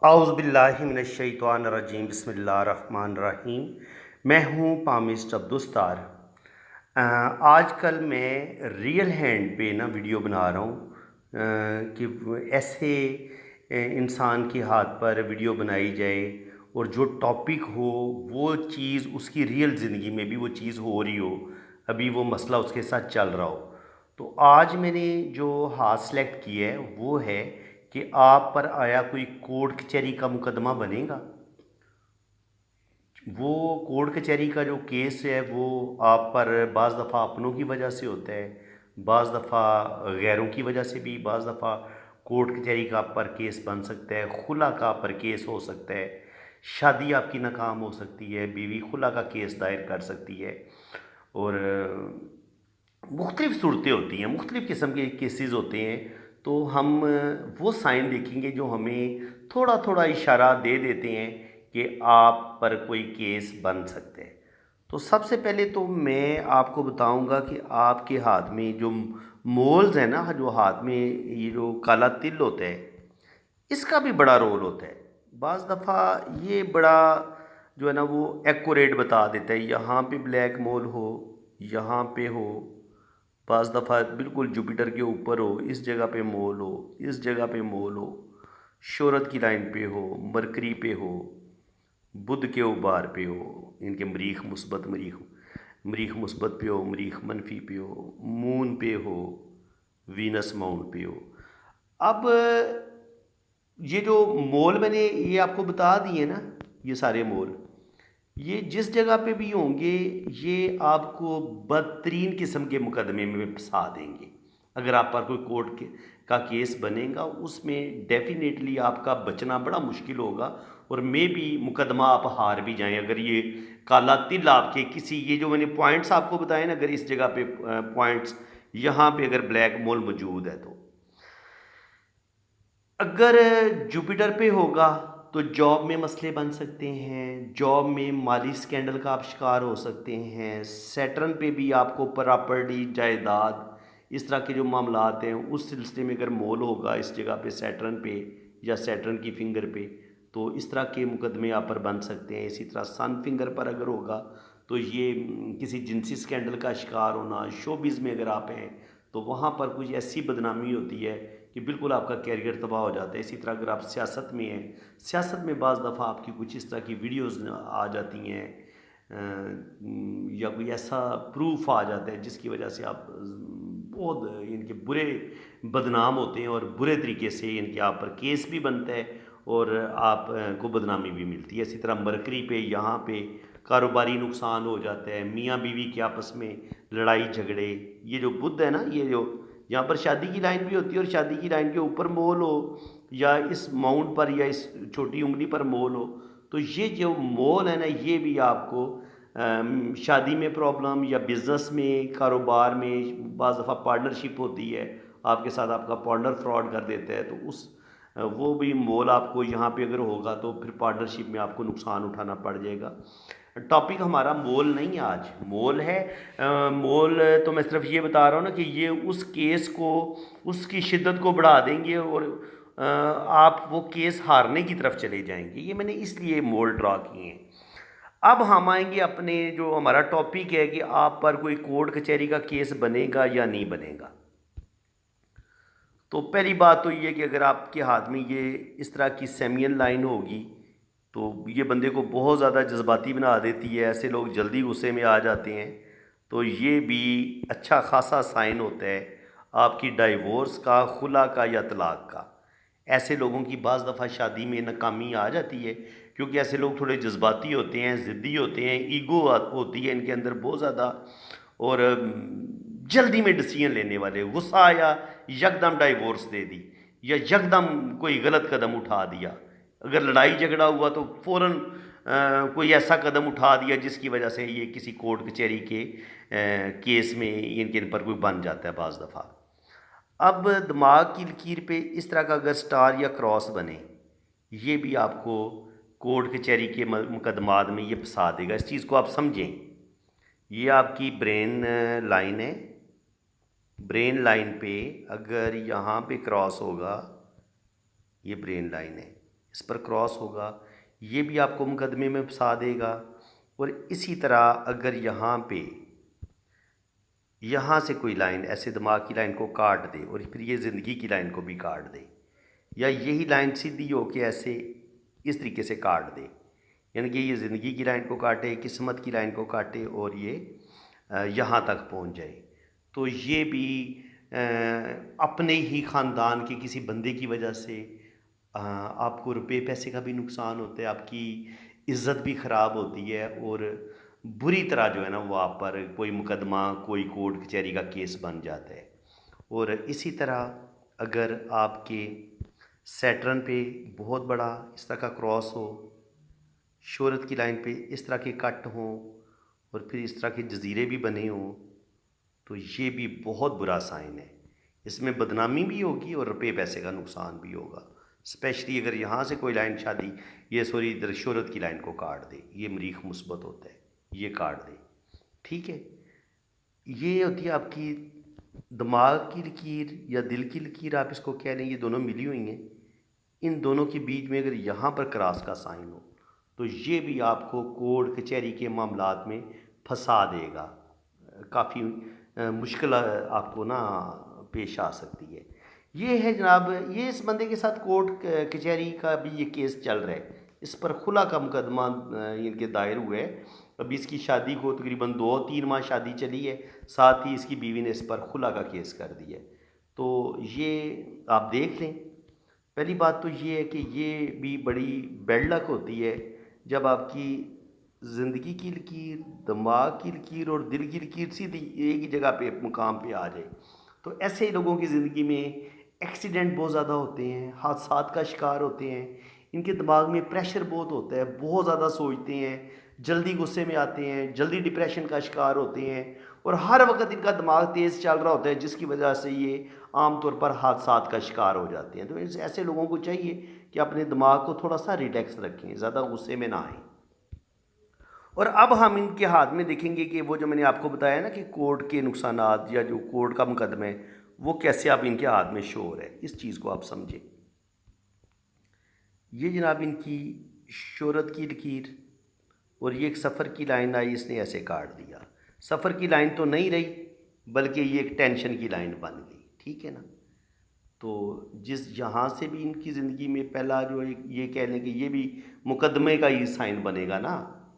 औज़ुबिल्लाहिमिनश्शैतानिर्रजीम बिस्मिल्लाहिर्रहमानिर्रहीम। मैं हूँ पामिस्ट अब्दुस्तार। आजकल मैं रियल हैंड पे ना वीडियो बना रहा हूँ कि ऐसे इंसान के हाथ पर वीडियो बनाई जाए और जो टॉपिक हो वो चीज़ उसकी रियल ज़िंदगी में भी वो चीज़ हो रही हो, अभी वो मसला उसके साथ चल रहा हो। तो आज मैंने जो हाथ सेलेक्ट किया है वो है कि आप पर आया कोई कोर्ट कचहरी का मुकदमा बनेगा। वो कोर्ट कचहरी का जो केस है वो आप पर बाज़ दफ़ा अपनों की वजह से होता है, बाज़ दफ़ा गैरों की वजह से भी, बाज़ दफ़ा कोर्ट कचहरी का आप पर केस बन सकता है, खुला का आप पर केस हो सकता है, शादी आपकी नाकाम हो सकती है, बीवी खुला का केस दायर कर सकती है। और मुख्तलिफ़ सूरतें होती हैं, मुख्तलिफ़ किस्म के केसेस होते हैं। तो हम वो साइन देखेंगे जो हमें थोड़ा थोड़ा इशारा दे देते हैं कि आप पर कोई केस बन सकते हैं। तो सबसे पहले तो मैं आपको बताऊंगा कि आपके हाथ में जो मोल्स है ना, जो हाथ में ये जो काला तिल होता है, इसका भी बड़ा रोल होता है। बाज़ दफ़ा ये बड़ा जो है ना वो एक्यूरेट बता देता है, यहाँ पे ब्लैक मोल हो, यहाँ पे हो, बाज़ दफ़ा बिल्कुल जुपिटर के ऊपर हो, इस जगह पे मोल हो, इस जगह पे मोल हो, शोहरत की लाइन पे हो, मरकरी पे हो, बुध के उबार पे हो, इनके मरीख मुस्बत मरीख मरीख मुस्बत पे हो, मरीख मनफी पे हो, मून पे हो, वीनस माउंट पे हो। अब ये जो मोल मैंने ये आपको बता दिए ना, ये सारे मोल ये जिस जगह पे भी होंगे ये आपको बदतरीन किस्म के मुकदमे में फंसा देंगे। अगर आप पर कोई कोर्ट के का केस बनेगा उसमें डेफिनेटली आपका बचना बड़ा मुश्किल होगा, और मे भी मुकदमा आप हार भी जाएं अगर ये काला तिल आपके किसी ये जो मैंने पॉइंट्स आपको बताए ना, अगर इस जगह पे पॉइंट्स यहाँ पे अगर ब्लैक मोल मौजूद है तो अगर जुपिटर पे होगा तो जॉब में मसले बन सकते हैं, जॉब में माली स्कैंडल का आप शिकार हो सकते हैं। सैटर्न पे भी आपको प्रॉपर्टी जायदाद इस तरह के जो मामलात हैं उस सिलसिले में अगर मोल होगा इस जगह पे सैटर्न पे या सैटर्न की फिंगर पे, तो इस तरह के मुकदमे आप पर बन सकते हैं। इसी तरह सन फिंगर पर अगर होगा तो ये किसी जिनसी स्कैंडल का शिकार होना, शोबिज़ में अगर आप हैं तो वहाँ पर कुछ ऐसी बदनामी होती है कि बिल्कुल आपका कैरियर तबाह हो जाता है। इसी तरह अगर आप सियासत में हैं, सियासत में बाज़ दफ़ा आपकी कुछ इस तरह की वीडियोज़ आ जाती हैं या कोई ऐसा प्रूफ आ जाता है जिसकी वजह से आप बहुत इनके बुरे बदनाम होते हैं और बुरे तरीके से इनके आप पर केस भी बनता है और आप को बदनामी भी मिलती है। इसी तरह मरकरी पे यहाँ पे कारोबारी नुकसान हो जाता है, मियाँ बीवी के आपस में लड़ाई झगड़े। ये जो बुध है ना, ये जो यहाँ पर शादी की लाइन भी होती है और शादी की लाइन के ऊपर मोल हो या इस माउंट पर या इस छोटी उंगली पर मोल हो, तो ये जो मोल है ना ये भी आपको शादी में प्रॉब्लम या बिज़नेस में, कारोबार में बाज़ दफ़ा पार्टनरशिप होती है, आपके साथ आपका पार्टनर फ्रॉड कर देता है, तो उस वो भी मोल आपको यहाँ पे अगर होगा तो फिर पार्टनरशिप में आपको नुकसान उठाना पड़ जाएगा। टॉपिक हमारा मोल नहीं है, आज मोल है। मोल तो मैं सिर्फ ये बता रहा हूँ ना कि ये उस केस को, उसकी शिद्दत को बढ़ा देंगे और आप वो केस हारने की तरफ चले जाएंगे। ये मैंने इसलिए मोल ड्रा किए हैं। अब हम आएंगे अपने जो हमारा टॉपिक है कि आप पर कोई कोर्ट कचहरी का केस बनेगा या नहीं बनेगा। तो पहली बात तो ये कि अगर आपके हाथ में ये इस तरह की सेमियन लाइन होगी तो ये बंदे को बहुत ज़्यादा जज्बाती बना देती है, ऐसे लोग जल्दी गुस्से में आ जाते हैं। तो ये भी अच्छा खासा साइन होता है आपकी डाइवोर्स का, खुला का या तलाक का। ऐसे लोगों की बाज़ दफ़ा शादी में नाकामी आ जाती है क्योंकि ऐसे लोग थोड़े जज्बाती होते हैं, ज़िद्दी होते हैं, ईगो होती है इनके अंदर बहुत ज़्यादा, और जल्दी में डिसीजन लेने वाले। गुस्सा आया, यकदम डाइवोर्स दे दी या यकदम कोई गलत कदम उठा दिया। अगर लड़ाई झगड़ा हुआ तो फ़ौरन कोई ऐसा कदम उठा दिया जिसकी वजह से ये किसी कोर्ट कचहरी के केस में इनके इन पर कोई बन जाता है बाज़ दफ़ा। अब दिमाग की लकीर पे इस तरह का अगर स्टार या क्रॉस बने, ये भी आपको कोर्ट कचहरी के मुकदमात में ये फंसा देगा। इस चीज़ को आप समझें। ये आपकी ब्रेन लाइन है। ब्रेन लाइन पे अगर यहाँ पे क्रॉस होगा, ये ब्रेन लाइन है, इस पर क्रॉस होगा, ये भी आपको मुकदमे में फंसा देगा। और इसी तरह अगर यहाँ से कोई लाइन ऐसे दिमाग की लाइन को काट दे और फिर ये ज़िंदगी की लाइन को भी काट दे, या यही लाइन सीधी होके ऐसे इस तरीके से काट दे, यानी कि ये ज़िंदगी की लाइन को काटे, किस्मत की लाइन को काटे और ये यहाँ तक पहुँच जाए, तो ये भी अपने ही ख़ानदान के किसी बंदे की वजह से आपको रुपए पैसे का भी नुकसान होता है, आपकी इज़्ज़त भी ख़राब होती है, और बुरी तरह जो है ना वो आप पर कोई मुकदमा, कोई कोर्ट कचहरी का केस बन जाता है। और इसी तरह अगर आपके सैटर्न पे बहुत बड़ा इस तरह का क्रॉस हो, शोहरत की लाइन पे इस तरह के कट हों और फिर इस तरह के जजीरे भी बने हों, तो ये भी बहुत बुरा साइन है। इसमें बदनामी भी होगी और रुपये पैसे का नुकसान भी होगा। स्पेशली अगर यहाँ से कोई लाइन इधर शोहरत की लाइन को काट दे, ये मरीख मुस्बत होता है, ये काट दे, ठीक है। ये होती है आपकी दिमाग की लकीर या दिल की लकीर, आप इसको कह लें, ये दोनों मिली हुई हैं। इन दोनों के बीच में अगर यहाँ पर क्रॉस का साइन हो तो ये भी आपको कोर्ट कचहरी के मामलात में फंसा देगा। काफ़ी मुश्किल आपको ना पेश आ सकती है। ये है जनाब, ये इस बंदे के साथ कोर्ट कचहरी का भी ये केस चल रहा है। इस पर खुला का मुकदमा इनके दायर हुआ है। अभी इसकी शादी को तकरीबन 2-3 माह शादी चली है, साथ ही इसकी बीवी ने इस पर खुला का केस कर दिया है। तो ये आप देख लें। पहली बात तो ये है कि ये भी बड़ी बैड लक होती है जब आपकी ज़िंदगी की लकीर, दिमाग की लकीर और दिल की लकीर सीधी एक ही जगह पे मुकाम पे आ जाए। तो ऐसे लोगों की ज़िंदगी में एक्सीडेंट बहुत ज़्यादा होते हैं, हादसात का शिकार होते हैं, इनके दिमाग में प्रेशर बहुत होता है, बहुत ज़्यादा सोचते हैं, जल्दी गुस्से में आते हैं, जल्दी डिप्रेशन का शिकार होते हैं, और हर वक्त इनका दिमाग तेज़ चल रहा होता है, जिसकी वजह से ये आम तौर पर हादसात का शिकार हो जाते हैं। तो ऐसे लोगों को चाहिए कि अपने दिमाग को थोड़ा सा रिलैक्स रखें, ज़्यादा गुस्से में ना आएँ। और अब हम इनके हाथ में देखेंगे कि वो जो मैंने आपको बताया ना कि कोर्ट के नुकसानात या जो कोर्ट का मुकदमा है वो कैसे अब इनके हाथ में शो हो रहा है, इस चीज़ को आप समझें। ये जनाब इनकी शोहरत की लकीर, और ये एक सफ़र की लाइन आई, इसने ऐसे काट दिया। सफ़र की लाइन तो नहीं रही बल्कि ये एक टेंशन की लाइन बन गई, ठीक है ना। तो जिस यहाँ से भी इनकी ज़िंदगी में पहला जो एक ये कह लें कि ये भी मुकदमे का ही साइन बनेगा ना,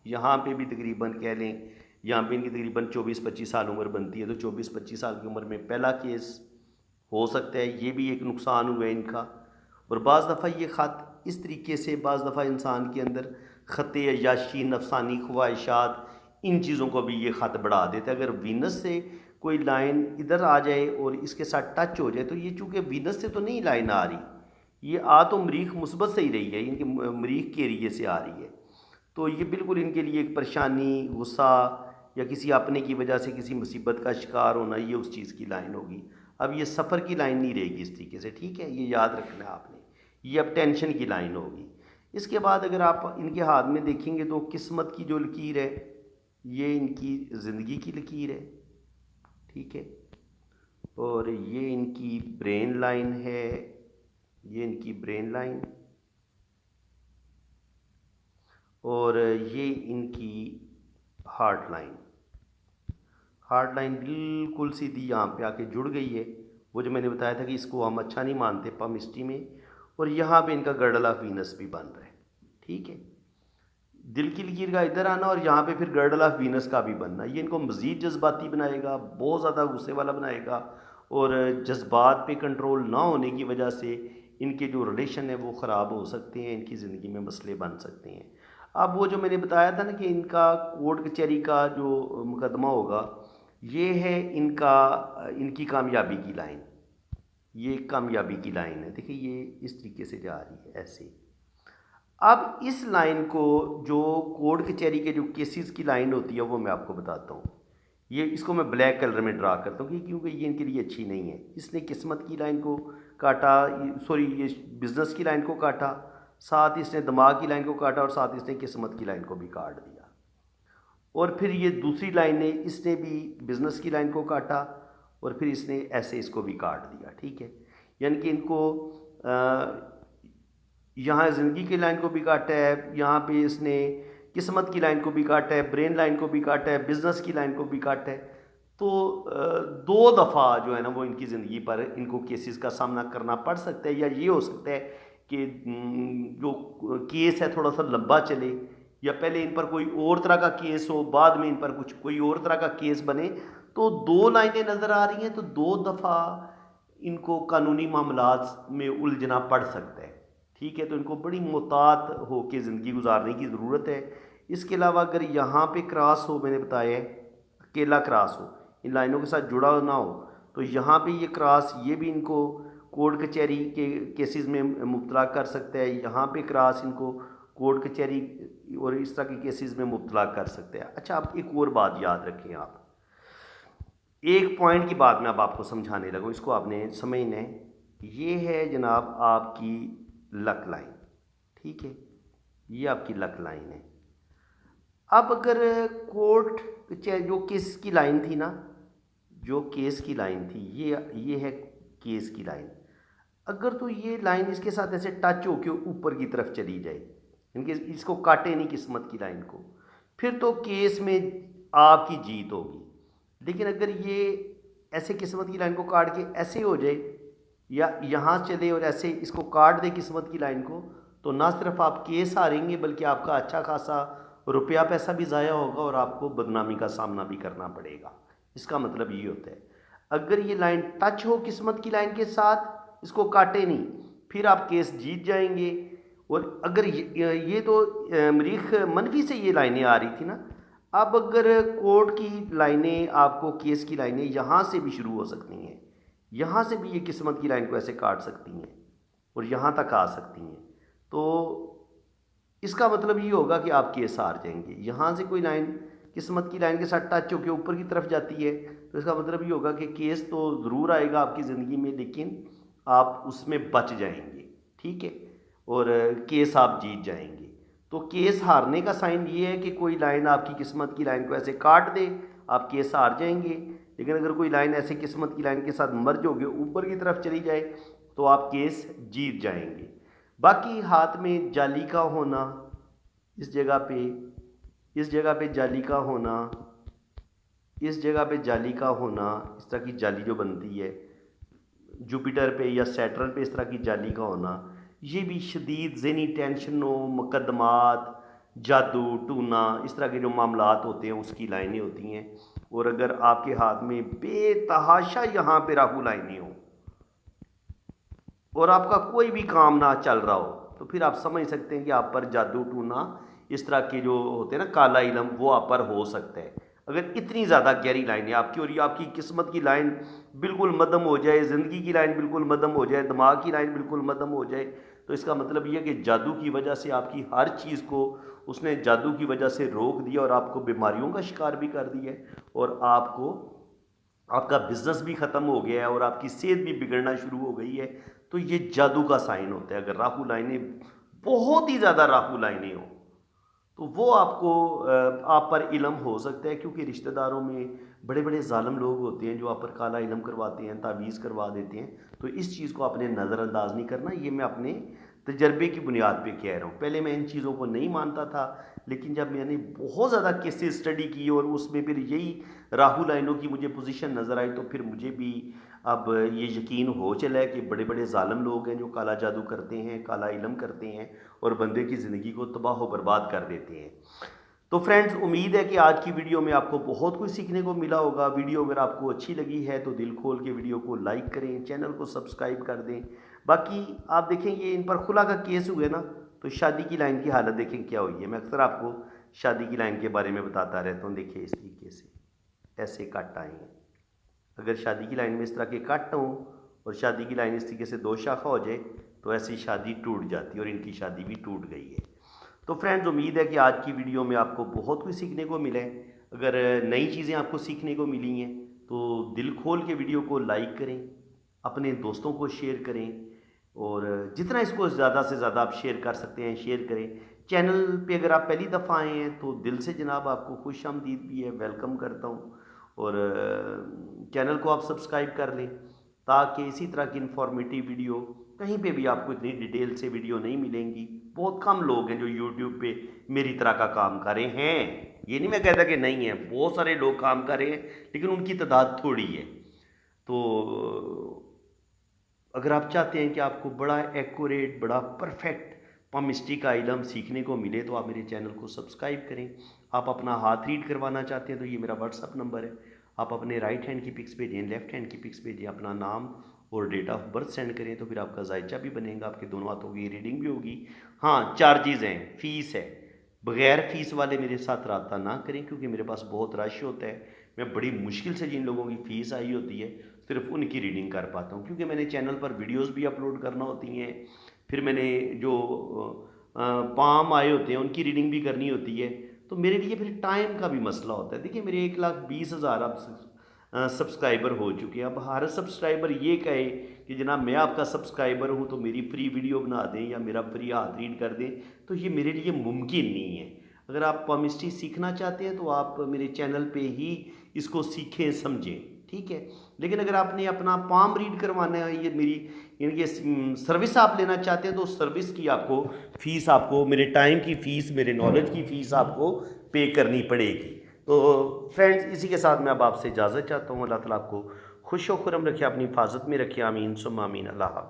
यहाँ पे भी तकरीबन कह लें, यहाँ पे इनकी तकरीबन 24-25 साल उम्र बनती है, तो 24-25 साल की उम्र में पहला केस हो सकता है, ये भी एक नुकसान हुआ है इनका। और बाज़ दफ़ा ये ख़त इस तरीके से बाज़ दफ़ा इंसान के अंदर ख़त अय्याशी, नफसानी ख्वाहिशात, इन चीज़ों को भी ये ख़त बढ़ा देता है। अगर वीनस से कोई लाइन इधर आ जाए और इसके साथ टच हो जाए, तो ये चूँकि वीनस से तो नहीं लाइन आ रही, ये आ तो मरीख मुस्बत से ही रही है, इनके मरीख के एरिए से आ रही है, तो ये बिल्कुल इनके लिए एक परेशानी, गुस्सा या किसी अपने की वजह से किसी मुसीबत का शिकार होना, ये उस चीज़ की लाइन होगी। अब ये सफ़र की लाइन नहीं रहेगी इस तरीके से, ठीक है, ये याद रखना है आपने। ये अब टेंशन की लाइन होगी। इसके बाद अगर आप इनके हाथ में देखेंगे तो किस्मत की जो लकीर है, ये इनकी ज़िंदगी की लकीर है, ठीक है, और ये इनकी ब्रेन लाइन है, ये इनकी ब्रेन लाइन, और ये इनकी हार्ट लाइन। हार्ट लाइन बिल्कुल सीधी यहाँ पे आके जुड़ गई है, वो जो मैंने बताया था कि इसको हम अच्छा नहीं मानते पामिस्ट्री में, और यहाँ पे इनका गर्डल ऑफ वीनस भी बन रहा है, ठीक है। दिल की लकीर का इधर आना और यहाँ पे फिर गर्डल ऑफ वीनस का भी बनना, ये इनको मज़ीद जज्बाती बनाएगा, बहुत ज़्यादा गुस्से वाला बनाएगा, और जज्बात पे कंट्रोल ना होने की वजह से इनके जो रिलेशन है वो ख़राब हो सकते हैं, इनकी ज़िंदगी में मसले बन सकते हैं। अब वो जो मैंने बताया था ना कि इनका कोर्ट कचहरी का जो मुकदमा होगा, ये है इनका इनकी कामयाबी की लाइन, ये कामयाबी की लाइन है, देखिए ये इस तरीके से जा रही है ऐसे। अब इस लाइन को जो कोर्ट कचहरी के जो केसेस की लाइन होती है वो मैं आपको बताता हूँ। ये इसको मैं ब्लैक कलर में ड्रा करता हूँ क्योंकि ये इनके लिए अच्छी नहीं है। इसने किस्मत की लाइन को काटा, सॉरी ये बिज़नेस की लाइन को काटा, साथ इसने दिमाग की लाइन को काटा, और साथ इसने किस्मत की लाइन को भी काट दिया। और फिर ये दूसरी लाइन ने इसने भी बिज़नेस की लाइन को काटा, और फिर इसने ऐसे इसको भी काट दिया, ठीक है। यानी कि इनको यहाँ ज़िंदगी की लाइन को भी काटा है, यहाँ पे इसने किस्मत की लाइन को भी काटा है, ब्रेन लाइन को भी काटा है, बिजनेस की लाइन को भी काटा है। तो दो दफ़ा जो है ना वो इनकी ज़िंदगी पर इनको केसेस का सामना करना पड़ सकता है, या ये हो सकता है कि जो केस है थोड़ा सा लंबा चले, या पहले इन पर कोई और तरह का केस हो, बाद में इन पर कुछ कोई और तरह का केस बने। तो दो लाइनें नज़र आ रही हैं, तो दो दफ़ा इनको कानूनी मामलात में उलझना पड़ सकता है। ठीक है, तो इनको बड़ी मोहतात होकर ज़िंदगी गुजारने की ज़रूरत है। इसके अलावा अगर यहाँ पे क्रॉस हो, मैंने बताया है अकेला क्रॉस हो, इन लाइनों के साथ जुड़ा ना हो, तो यहाँ पे ये क्रॉस ये भी इनको कोर्ट कचहरी के केसेस में मुब्तला कर सकता है। यहाँ पे क्रॉस इनको कोर्ट कचहरी और इस तरह के केसेस में मुब्तला कर सकते हैं। अच्छा, आप एक और बात याद रखें, आप एक पॉइंट की बात मैं अब आपको समझाने लगूँ, इसको आपने समझना है। ये है जनाब आपकी लक लाइन, ठीक है, ये आपकी लक लाइन है। अब अगर कोर्ट जो केस की लाइन थी ना, जो केस की लाइन थी, ये है केस की लाइन। अगर तो ये लाइन इसके साथ ऐसे टच होके ऊपर की तरफ चली जाए, इनके इसको काटे नहीं किस्मत की लाइन को, फिर तो केस में आपकी जीत होगी। लेकिन अगर ये ऐसे किस्मत की लाइन को काट के ऐसे हो जाए, या यहाँ चले और ऐसे इसको काट दे किस्मत की लाइन को, तो ना सिर्फ आप केस हारेंगे बल्कि आपका अच्छा खासा रुपया पैसा भी ज़ाया होगा और आपको बदनामी का सामना भी करना पड़ेगा। इसका मतलब ये होता है, अगर ये लाइन टच हो किस्मत की लाइन के साथ, इसको काटे नहीं, फिर आप केस जीत जाएंगे। और अगर ये तो मरीख मनफी से ये लाइनें आ रही थी ना, अब अगर कोर्ट की लाइनें आपको केस की लाइनें यहाँ से भी शुरू हो सकती हैं, यहाँ से भी ये किस्मत की लाइन को ऐसे काट सकती हैं और यहाँ तक आ सकती हैं। तो इसका मतलब ये होगा कि आप केस हार जाएंगे। यहाँ से कोई लाइन किस्मत की लाइन के साथ टच होकर ऊपर की तरफ जाती है, तो इसका मतलब ये होगा कि केस तो ज़रूर आएगा आपकी ज़िंदगी में, लेकिन आप उसमें बच जाएंगे, ठीक है, और केस आप जीत जाएंगे। तो केस हारने का साइन ये है कि कोई लाइन आपकी किस्मत की लाइन को ऐसे काट दे, आप केस हार जाएंगे। लेकिन अगर कोई लाइन ऐसे किस्मत की लाइन के साथ मर्ज होकर ऊपर की तरफ चली जाए, तो आप केस जीत जाएंगे। बाकी हाथ में जाली का होना, इस जगह पे जाली का होना, इस जगह पे जाली का होना, इस तरह की जाली जो बनती है जुपिटर पे या सैटर्न पे, इस तरह की जाली का होना, ये भी शदीद ज़हनी टेंशनों, मुकदमात, जादू टूना, इस तरह के जो मामलात होते हैं उसकी लाइनें होती हैं। और अगर आपके हाथ में बेतहाशा यहाँ पे राहु लाइनें हो और आपका कोई भी काम ना चल रहा हो, तो फिर आप समझ सकते हैं कि आप पर जादू टूना, इस तरह के जो होते हैं ना काला इलम, वो आप पर हो सकता है। अगर इतनी ज़्यादा गहरी लाइन है आपकी और ये आपकी किस्मत की लाइन बिल्कुल मदम हो जाए, ज़िंदगी की लाइन बिल्कुल मदम हो जाए, दिमाग की लाइन बिल्कुल मदम हो जाए, तो इसका मतलब ये है कि जादू की वजह से आपकी हर चीज़ को उसने जादू की वजह से रोक दिया और आपको बीमारियों का शिकार भी कर दिया है, और आपको आपका बिजनेस भी ख़त्म हो गया है और आपकी सेहत भी बिगड़ना शुरू हो गई है। तो ये जादू का साइन होता है। अगर राहु लाइनें बहुत ही ज़्यादा राहु लाइनें हो, तो वो आपको आप पर इलम हो सकता है, क्योंकि रिश्तेदारों में बड़े बड़े जालिम लोग होते हैं जो आप पर काला इलम करवाते हैं, तावीज़ करवा देते हैं। तो इस चीज़ को आपने नज़रअंदाज नहीं करना। ये मैं अपने तजर्बे की बुनियाद पे कह रहा हूँ। पहले मैं इन चीज़ों को नहीं मानता था, लेकिन जब मैंने बहुत ज़्यादा केसेस स्टडी की और उसमें फिर यही राहु लाइनों की मुझे पोजीशन नज़र आई, तो फिर मुझे भी अब ये यकीन हो चला है कि बड़े बड़े जालिम लोग हैं जो काला जादू करते हैं, काला इलम करते हैं और बंदे की ज़िंदगी को तबाह व बर्बाद कर देते हैं। तो फ्रेंड्स, उम्मीद है कि आज की वीडियो में आपको बहुत कुछ सीखने को मिला होगा। वीडियो अगर आपको अच्छी लगी है तो दिल खोल के वीडियो को लाइक करें, चैनल को सब्सक्राइब कर दें। बाकी आप देखें ये इन पर खुला का केस हुए ना, तो शादी की लाइन की हालत देखें क्या हुई है। मैं अक्सर आपको शादी की लाइन के बारे में बताता रहता हूँ। देखिए इस तरीके से ऐसे कट आए हैं। अगर शादी की लाइन में इस तरह के कट हों और शादी की लाइन इस तरीके से दो शाखा हो जाए, तो ऐसी शादी टूट जाती है और इनकी शादी भी टूट गई है। तो फ्रेंड्स, उम्मीद है कि आज की वीडियो में आपको बहुत कुछ सीखने को मिले। अगर नई चीज़ें आपको सीखने को मिली हैं तो दिल खोल के वीडियो को लाइक करें, अपने दोस्तों को शेयर करें, और जितना इसको ज़्यादा से ज़्यादा आप शेयर कर सकते हैं शेयर करें। चैनल पे अगर आप पहली दफ़ा आए हैं तो दिल से जनाब आपको खुश आमदीद भी है, वेलकम करता हूँ। और चैनल को आप सब्सक्राइब कर लें ताकि इसी तरह की इन्फॉर्मेटिव वीडियो कहीं पे भी आपको इतनी डिटेल से वीडियो नहीं मिलेंगी। बहुत कम लोग हैं जो यूट्यूब पे मेरी तरह का काम कर रहे हैं। ये नहीं मैं कहता कि नहीं है, बहुत सारे लोग काम कर रहे हैं, लेकिन उनकी तादाद थोड़ी है। तो अगर आप चाहते हैं कि आपको बड़ा एक्यूरेट, बड़ा परफेक्ट पामिस्ट्री का इल्म सीखने को मिले, तो आप मेरे चैनल को सब्सक्राइब करें। आप अपना हाथ रीड करवाना चाहते हैं तो ये मेरा व्हाट्सअप नंबर है। आप अपने राइट हैंड की पिक्स भेजें, लेफ्ट हैंड की पिक्स भेजें, अपना नाम और डेट ऑफ बर्थ सेंड करें, तो फिर आपका जायचा भी बनेगा, आपके दोनों हाथों की रीडिंग भी होगी। हाँ, चार्जेज़ हैं, फ़ीस है। बगैर फ़ीस वाले मेरे साथ रब्ता ना करें, क्योंकि मेरे पास बहुत रश होता है। मैं बड़ी मुश्किल से जिन लोगों की फ़ीस आई होती है सिर्फ उनकी रीडिंग कर पाता हूँ, क्योंकि मैंने चैनल पर वीडियोस भी अपलोड करना होती हैं। फिर मैंने जो पाम आए होते हैं उनकी रीडिंग भी करनी होती है। तो मेरे लिए फिर टाइम का भी मसला होता है। देखिए, मेरे 1,20,000 अब सब्सक्राइबर हो चुके हैं। अब हर सब्सक्राइबर ये कहे कि जनाब मैं आपका सब्सक्राइबर हूँ तो मेरी फ्री वीडियो बना दें या मेरा फ्री हाथ रीड कर दें, तो ये मेरे लिए मुमकिन नहीं है। अगर आप पामिस्ट्री सीखना चाहते हैं तो आप मेरे चैनल पे ही इसको सीखें, समझें, ठीक है। लेकिन अगर आपने अपना पाम रीड करवाना है, ये मेरी इनकी सर्विस आप लेना चाहते हैं, तो सर्विस की आपको फ़ीस, आपको मेरे टाइम की फ़ीस, मेरे नॉलेज की फ़ीस आपको पे करनी पड़ेगी। तो फ्रेंड्स, इसी के साथ मैं अब आपसे इजाज़त चाहता हूँ। अल्लाह ताला आपको खुश व खुर्रम रखे, अपनी हिफाजत में रखे। आमीन सुम्मा आमीन। अल्लाह हाफ़िज़।